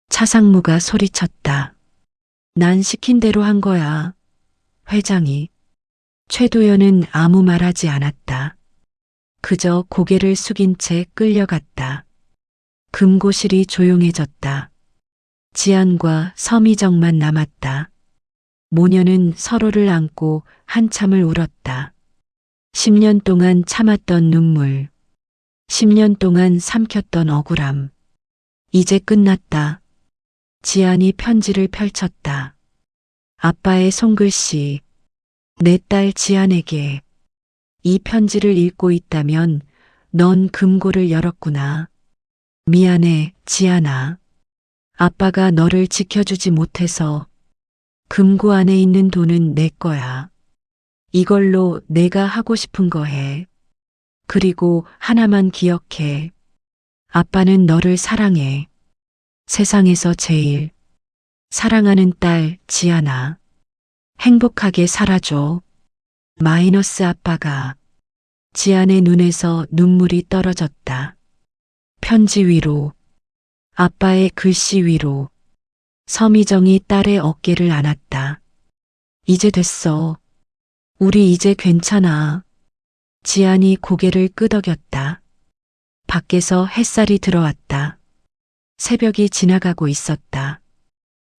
[SPEAKER 2] 차상무가 소리쳤다. 난 시킨 대로 한 거야. 회장이. 최도연은 아무 말하지 않았다. 그저 고개를 숙인 채 끌려갔다. 금고실이 조용해졌다. 지안과 서미정만 남았다. 모녀는 서로를 안고 한참을 울었다. 10년 동안 참았던 눈물, 10년 동안 삼켰던 억울함. 이제 끝났다. 지안이 편지를 펼쳤다. 아빠의 손글씨, 내 딸 지안에게. 이 편지를 읽고 있다면 넌 금고를 열었구나. 미안해, 지안아. 아빠가 너를 지켜주지 못해서 금고 안에 있는 돈은 내 거야. 이걸로 내가 하고 싶은 거 해. 그리고 하나만 기억해. 아빠는 너를 사랑해. 세상에서 제일 사랑하는 딸 지안아. 행복하게 살아줘. 마이너스 아빠가. 지안의 눈에서 눈물이 떨어졌다. 편지 위로, 아빠의 글씨 위로, 서미정이 딸의 어깨를 안았다. 이제 됐어. 우리 이제 괜찮아. 지안이 고개를 끄덕였다. 밖에서 햇살이 들어왔다. 새벽이 지나가고 있었다.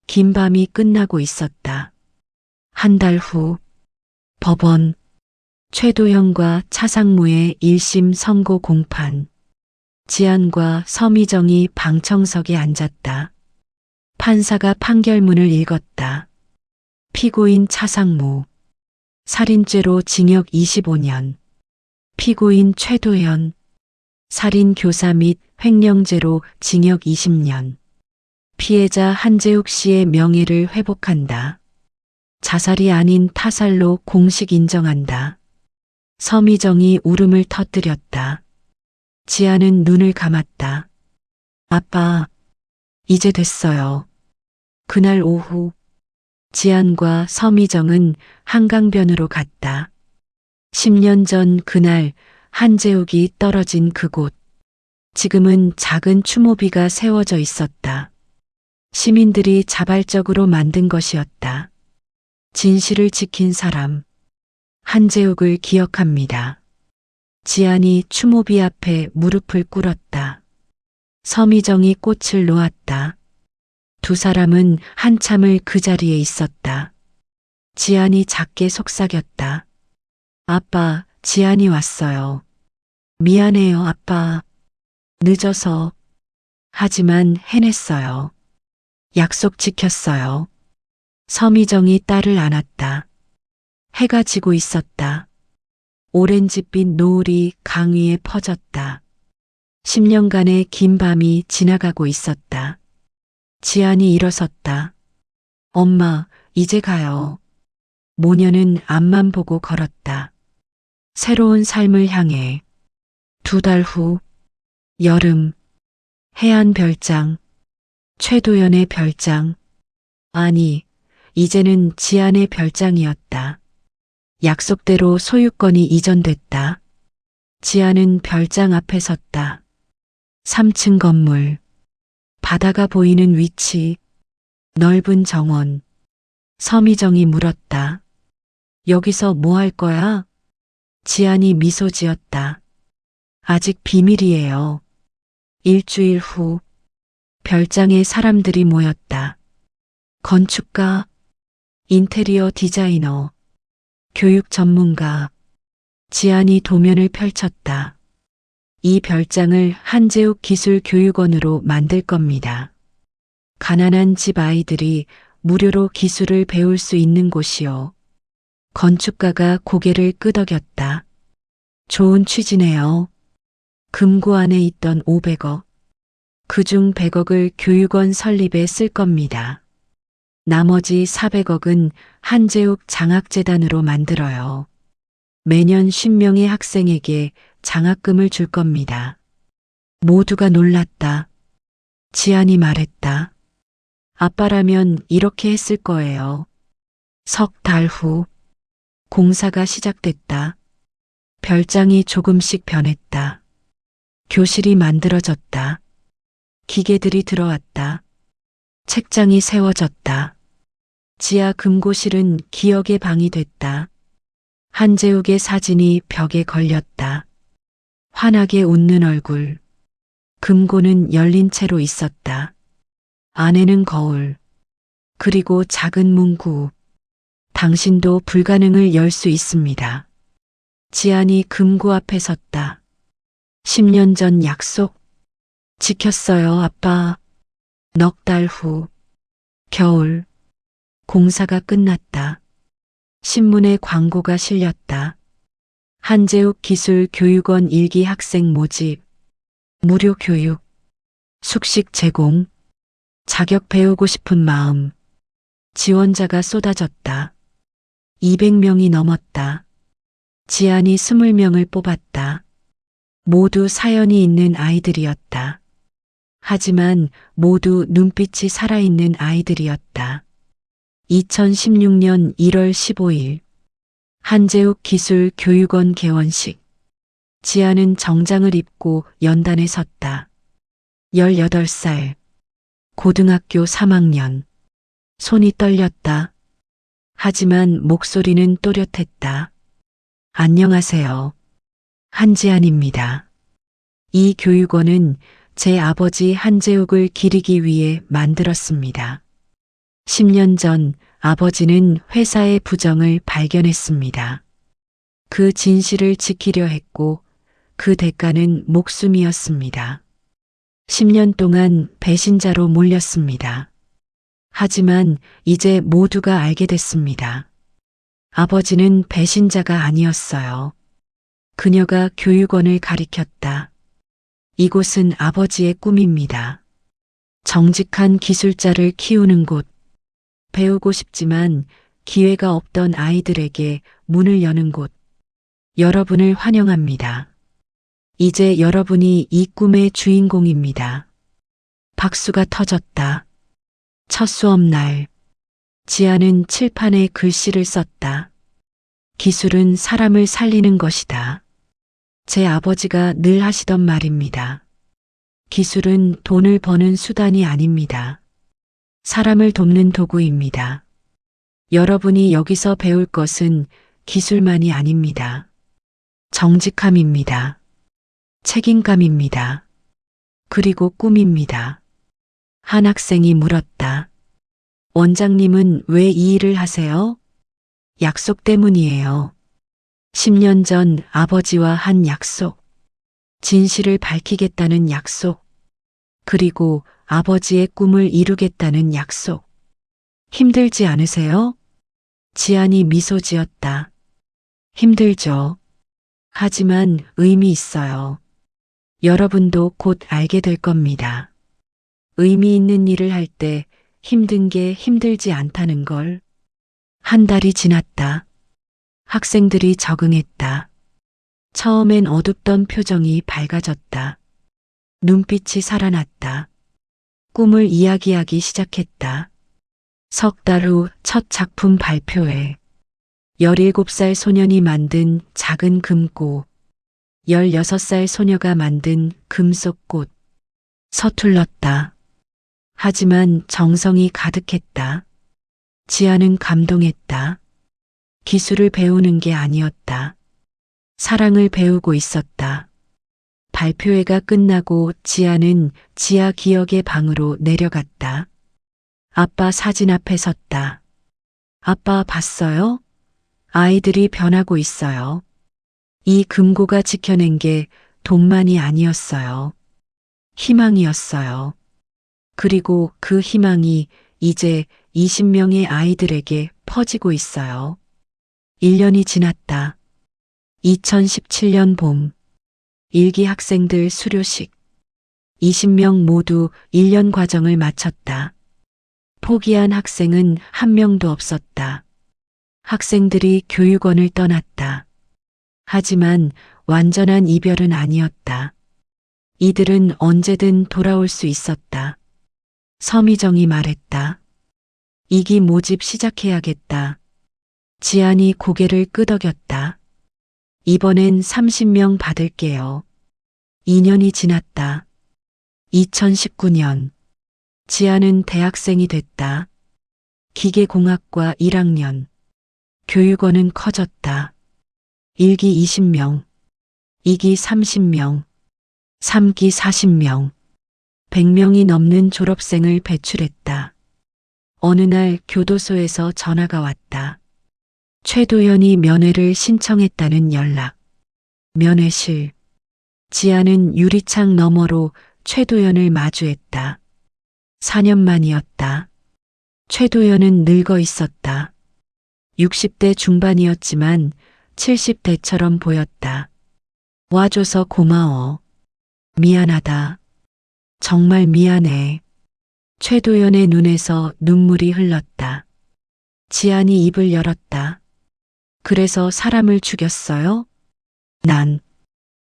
[SPEAKER 2] 긴 밤이 끝나고 있었다. 한 달 후, 법원, 최도형과 차상무의 1심 선고 공판. 지안과 서미정이 방청석에 앉았다. 판사가 판결문을 읽었다. 피고인 차상무, 살인죄로 징역 25년. 피고인 최도현, 살인교사 및 횡령죄로 징역 20년. 피해자 한재욱 씨의 명예를 회복한다. 자살이 아닌 타살로 공식 인정한다. 서미정이 울음을 터뜨렸다. 지안은 눈을 감았다. 아빠, 이제 됐어요. 그날 오후, 지안과 서미정은 한강변으로 갔다. 10년 전 그날 한재욱이 떨어진 그곳. 지금은 작은 추모비가 세워져 있었다. 시민들이 자발적으로 만든 것이었다. 진실을 지킨 사람, 한재욱을 기억합니다. 지안이 추모비 앞에 무릎을 꿇었다. 서미정이 꽃을 놓았다. 두 사람은 한참을 그 자리에 있었다. 지안이 작게 속삭였다. 아빠, 지안이 왔어요. 미안해요, 아빠. 늦어서. 하지만 해냈어요. 약속 지켰어요. 서미정이 딸을 안았다. 해가 지고 있었다. 오렌지빛 노을이 강 위에 퍼졌다. 10년간의 긴 밤이 지나가고 있었다. 지안이 일어섰다. 엄마, 이제 가요. 모녀는 앞만 보고 걸었다. 새로운 삶을 향해. 2달 후, 여름, 해안 별장, 최도연의 별장. 아니, 이제는 지안의 별장이었다. 약속대로 소유권이 이전됐다. 지안은 별장 앞에 섰다. 3층 건물, 바다가 보이는 위치, 넓은 정원. 서미정이 물었다. 여기서 뭐 할 거야? 지안이 미소 지었다. 아직 비밀이에요. 일주일 후, 별장에 사람들이 모였다. 건축가, 인테리어 디자이너, 교육 전문가. 지안이 도면을 펼쳤다. 이 별장을 한재욱 기술교육원으로 만들 겁니다. 가난한 집 아이들이 무료로 기술을 배울 수 있는 곳이요. 건축가가 고개를 끄덕였다. 좋은 취지네요. 금고 안에 있던 500억. 그중 100억을 교육원 설립에 쓸 겁니다. 나머지 400억은 한재욱 장학재단으로 만들어요. 매년 50명의 학생에게 장학금을 줄 겁니다. 모두가 놀랐다. 지안이 말했다. 아빠라면 이렇게 했을 거예요. 석 달 후, 공사가 시작됐다. 별장이 조금씩 변했다. 교실이 만들어졌다. 기계들이 들어왔다. 책장이 세워졌다. 지하 금고실은 기억의 방이 됐다. 한재욱의 사진이 벽에 걸렸다. 환하게 웃는 얼굴. 금고는 열린 채로 있었다. 안에는 거울, 그리고 작은 문구. 당신도 불가능을 열 수 있습니다. 지안이 금고 앞에 섰다. 10년 전 약속. 지켰어요, 아빠. 넉 달 후. 겨울. 공사가 끝났다. 신문에 광고가 실렸다. 한재욱 기술교육원 일기 학생 모집. 무료 교육. 숙식 제공. 자격 배우고 싶은 마음. 지원자가 쏟아졌다. 200명이 넘었다. 지안이 20명을 뽑았다. 모두 사연이 있는 아이들이었다. 하지만 모두 눈빛이 살아있는 아이들이었다. 2016년 1월 15일 한재욱 기술교육원 개원식. 지안은 정장을 입고 연단에 섰다. 18살. 고등학교 3학년. 손이 떨렸다. 하지만 목소리는 또렷했다. 안녕하세요. 한지안입니다. 이 교육원은 제 아버지 한재욱을 기리기 위해 만들었습니다. 10년 전 아버지는 회사의 부정을 발견했습니다. 그 진실을 지키려 했고 그 대가는 목숨이었습니다. 10년 동안 배신자로 몰렸습니다. 하지만 이제 모두가 알게 됐습니다. 아버지는 배신자가 아니었어요. 그녀가 교육원을 가리켰다. 이곳은 아버지의 꿈입니다. 정직한 기술자를 키우는 곳. 배우고 싶지만 기회가 없던 아이들에게 문을 여는 곳. 여러분을 환영합니다. 이제 여러분이 이 꿈의 주인공입니다. 박수가 터졌다. 첫 수업 날. 지안은 칠판에 글씨를 썼다. 기술은 사람을 살리는 것이다. 제 아버지가 늘 하시던 말입니다. 기술은 돈을 버는 수단이 아닙니다. 사람을 돕는 도구입니다. 여러분이 여기서 배울 것은 기술만이 아닙니다. 정직함입니다. 책임감입니다. 그리고 꿈입니다. 한 학생이 물었다. 원장님은 왜 이 일을 하세요? 약속 때문이에요. 10년 전 아버지와 한 약속. 진실을 밝히겠다는 약속. 그리고 아버지의 꿈을 이루겠다는 약속. 힘들지 않으세요? 지안이 미소 지었다. 힘들죠. 하지만 의미 있어요. 여러분도 곧 알게 될 겁니다. 의미 있는 일을 할 때 힘든 게 힘들지 않다는 걸. 한 달이 지났다. 학생들이 적응했다. 처음엔 어둡던 표정이 밝아졌다. 눈빛이 살아났다. 꿈을 이야기하기 시작했다. 석 달 후 첫 작품 발표회. 17살 소년이 만든 작은 금고. 16살 소녀가 만든 금속꽃. 서툴렀다. 하지만 정성이 가득했다. 지안은 감동했다. 기술을 배우는 게 아니었다. 사랑을 배우고 있었다. 발표회가 끝나고 지안은 지하 기억의 방으로 내려갔다. 아빠 사진 앞에 섰다. 아빠 봤어요? 아이들이 변하고 있어요. 이 금고가 지켜낸 게 돈만이 아니었어요. 희망이었어요. 그리고 그 희망이 이제 20명의 아이들에게 퍼지고 있어요. 1년이 지났다. 2017년 봄. 일기 학생들 수료식. 20명 모두 1년 과정을 마쳤다. 포기한 학생은 한 명도 없었다. 학생들이 교육원을 떠났다. 하지만 완전한 이별은 아니었다. 이들은 언제든 돌아올 수 있었다. 서미정이 말했다. 2기 모집 시작해야겠다. 지안이 고개를 끄덕였다. 이번엔 30명 받을게요. 2년이 지났다. 2019년. 지안은 대학생이 됐다. 기계공학과 1학년. 교육원은 커졌다. 1기 20명, 2기 30명, 3기 40명. 100명이 넘는 졸업생을 배출했다. 어느 날 교도소에서 전화가 왔다. 최도연이 면회를 신청했다는 연락. 면회실. 지아는 유리창 너머로 최도연을 마주했다. 4년 만이었다. 최도연은 늙어 있었다. 60대 중반이었지만 70대처럼 보였다. 와줘서 고마워. 미안하다. 정말 미안해. 최도연의 눈에서 눈물이 흘렀다. 지안이 입을 열었다. 그래서 사람을 죽였어요? 난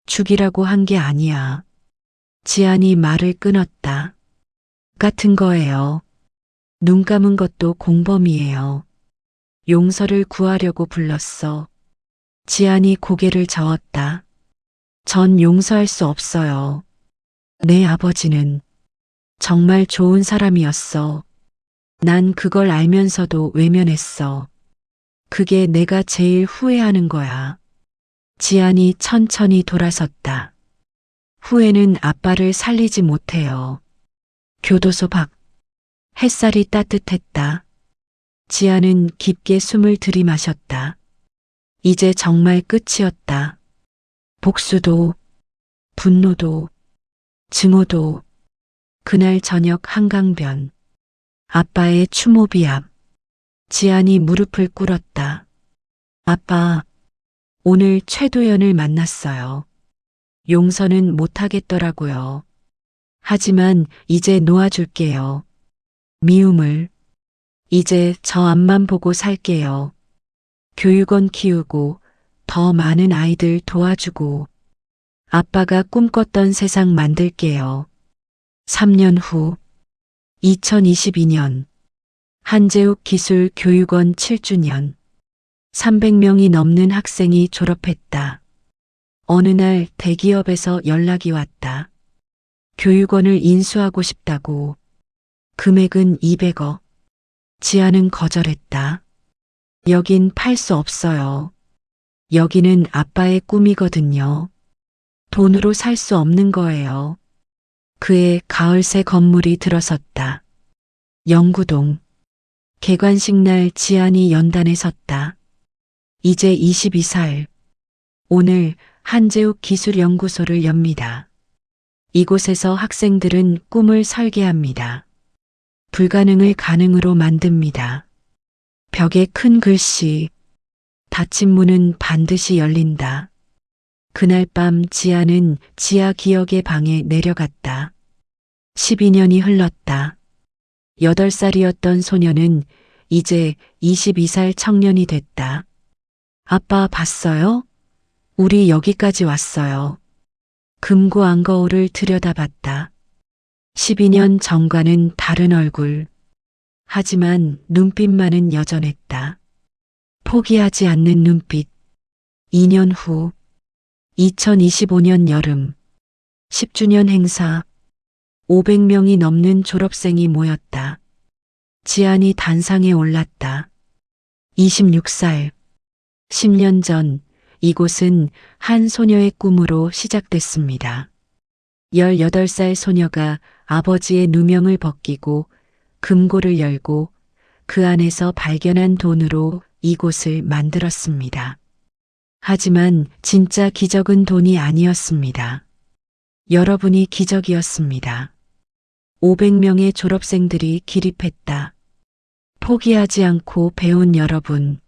[SPEAKER 2] 죽이라고 한 게 아니야. 지안이 말을 끊었다. 같은 거예요. 눈 감은 것도 공범이에요. 용서를 구하려고 불렀어. 지안이 고개를 저었다. 전 용서할 수 없어요. 내 아버지는 정말 좋은 사람이었어. 난 그걸 알면서도 외면했어. 그게 내가 제일 후회하는 거야. 지안이 천천히 돌아섰다. 후회는 아빠를 살리지 못해요. 교도소 밖. 햇살이 따뜻했다. 지아는 깊게 숨을 들이마셨다. 이제 정말 끝이었다. 복수도, 분노도, 증오도. 그날 저녁 한강변. 아빠의 추모비 앞. 지안이 무릎을 꿇었다. 아빠, 오늘 최도연을 만났어요. 용서는 못하겠더라고요. 하지만 이제 놓아줄게요. 미움을. 이제 저 앞만 보고 살게요. 교육원 키우고 더 많은 아이들 도와주고 아빠가 꿈꿨던 세상 만들게요. 3년 후 2022년 한재욱 기술교육원 7주년 300명이 넘는 학생이 졸업했다. 어느 날 대기업에서 연락이 왔다. 교육원을 인수하고 싶다고. 금액은 200억. 지아는 거절했다. 여긴 팔 수 없어요. 여기는 아빠의 꿈이거든요. 돈으로 살 수 없는 거예요. 그의 가을새 건물이 들어섰다. 영구동. 개관식 날 지안이 연단에 섰다. 이제 22살. 오늘 한재욱 기술연구소를 엽니다. 이곳에서 학생들은 꿈을 설계합니다. 불가능을 가능으로 만듭니다. 벽에 큰 글씨. 닫힌 문은 반드시 열린다. 그날 밤 지아는 지하 기억의 방에 내려갔다. 12년이 흘렀다. 8살이었던 소녀는 이제 22살 청년이 됐다. 아빠 봤어요? 우리 여기까지 왔어요. 금고 안거울을 들여다봤다. 12년 전과는 다른 얼굴. 하지만 눈빛만은 여전했다. 포기하지 않는 눈빛. 2년 후 2025년 여름 10주년 행사. 500명이 넘는 졸업생이 모였다. 지안이 단상에 올랐다. 26살. 10년 전 이곳은 한 소녀의 꿈으로 시작됐습니다. 18살 소녀가 아버지의 누명을 벗기고 금고를 열고 그 안에서 발견한 돈으로 이곳을 만들었습니다. 하지만 진짜 기적은 돈이 아니었습니다. 여러분이 기적이었습니다. 500명의 졸업생들이 기립했다. 포기하지 않고 배운 여러분.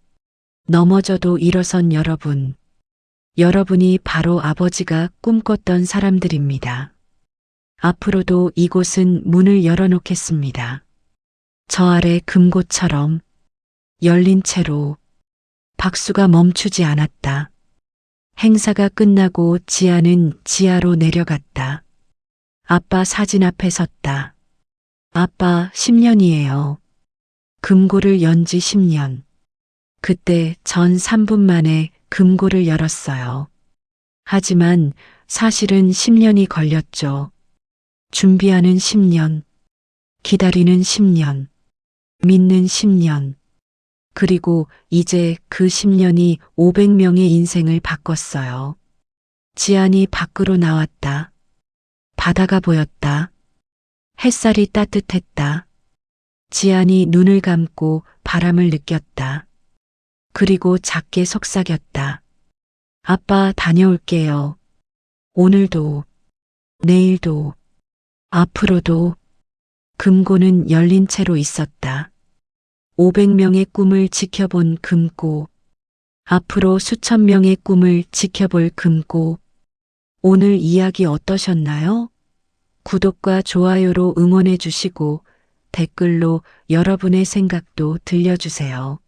[SPEAKER 2] 넘어져도 일어선 여러분. 여러분이 바로 아버지가 꿈꿨던 사람들입니다. 앞으로도 이곳은 문을 열어놓겠습니다. 저 아래 금고처럼 열린 채로. 박수가 멈추지 않았다. 행사가 끝나고 지아는 지하로 내려갔다. 아빠 사진 앞에 섰다. 아빠 10년이에요. 금고를 연 지 10년. 그때 전 3분 만에 금고를 열었어요. 하지만 사실은 10년이 걸렸죠. 준비하는 10년, 기다리는 10년, 믿는 10년. 그리고 이제 그 10년이 500명의 인생을 바꿨어요. 지안이 밖으로 나왔다. 바다가 보였다. 햇살이 따뜻했다. 지안이 눈을 감고 바람을 느꼈다. 그리고 작게 속삭였다. 아빠 다녀올게요. 오늘도, 내일도, 앞으로도. 금고는 열린 채로 있었다. 500명의 꿈을 지켜본 금고. 앞으로 수천 명의 꿈을 지켜볼 금고. 오늘 이야기 어떠셨나요? 구독과 좋아요로 응원해 주시고 댓글로 여러분의 생각도 들려주세요.